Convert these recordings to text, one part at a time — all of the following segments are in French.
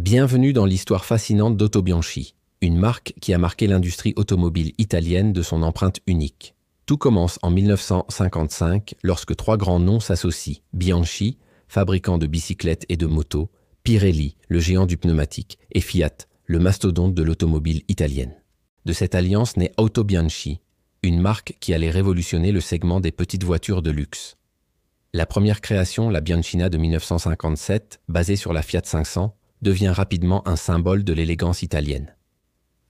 Bienvenue dans l'histoire fascinante d'Auto Bianchi, une marque qui a marqué l'industrie automobile italienne de son empreinte unique. Tout commence en 1955 lorsque trois grands noms s'associent: Bianchi, fabricant de bicyclettes et de motos, Pirelli, le géant du pneumatique, et Fiat, le mastodonte de l'automobile italienne. De cette alliance naît Auto Bianchi, une marque qui allait révolutionner le segment des petites voitures de luxe. La première création, la Bianchina de 1957, basée sur la Fiat 500, devient rapidement un symbole de l'élégance italienne.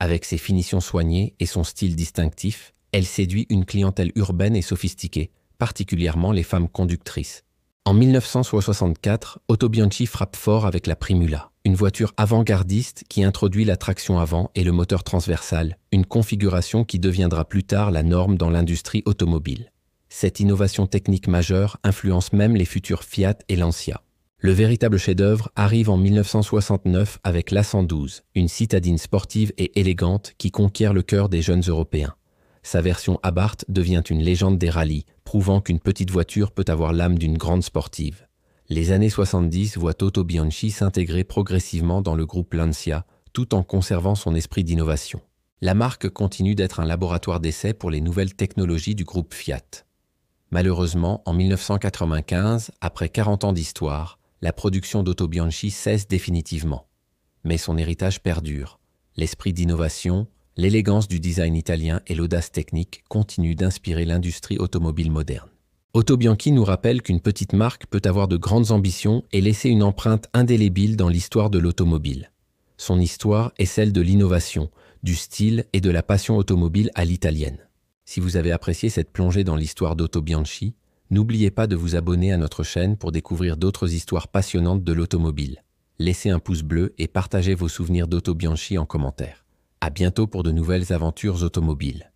Avec ses finitions soignées et son style distinctif, elle séduit une clientèle urbaine et sophistiquée, particulièrement les femmes conductrices. En 1964, Auto Bianchi frappe fort avec la Primula, une voiture avant-gardiste qui introduit la traction avant et le moteur transversal, une configuration qui deviendra plus tard la norme dans l'industrie automobile. Cette innovation technique majeure influence même les futurs Fiat et Lancia. Le véritable chef-d'œuvre arrive en 1969 avec l'A112, une citadine sportive et élégante qui conquiert le cœur des jeunes Européens. Sa version Abarth devient une légende des rallyes, prouvant qu'une petite voiture peut avoir l'âme d'une grande sportive. Les années 70 voient Auto Bianchi s'intégrer progressivement dans le groupe Lancia, tout en conservant son esprit d'innovation. La marque continue d'être un laboratoire d'essai pour les nouvelles technologies du groupe Fiat. Malheureusement, en 1995, après 40 ans d'histoire, la production d'Auto Bianchi cesse définitivement. Mais son héritage perdure. L'esprit d'innovation, l'élégance du design italien et l'audace technique continuent d'inspirer l'industrie automobile moderne. Auto Bianchi nous rappelle qu'une petite marque peut avoir de grandes ambitions et laisser une empreinte indélébile dans l'histoire de l'automobile. Son histoire est celle de l'innovation, du style et de la passion automobile à l'italienne. Si vous avez apprécié cette plongée dans l'histoire d'Auto Bianchi, n'oubliez pas de vous abonner à notre chaîne pour découvrir d'autres histoires passionnantes de l'automobile. Laissez un pouce bleu et partagez vos souvenirs d'Auto Bianchi en commentaire. À bientôt pour de nouvelles aventures automobiles.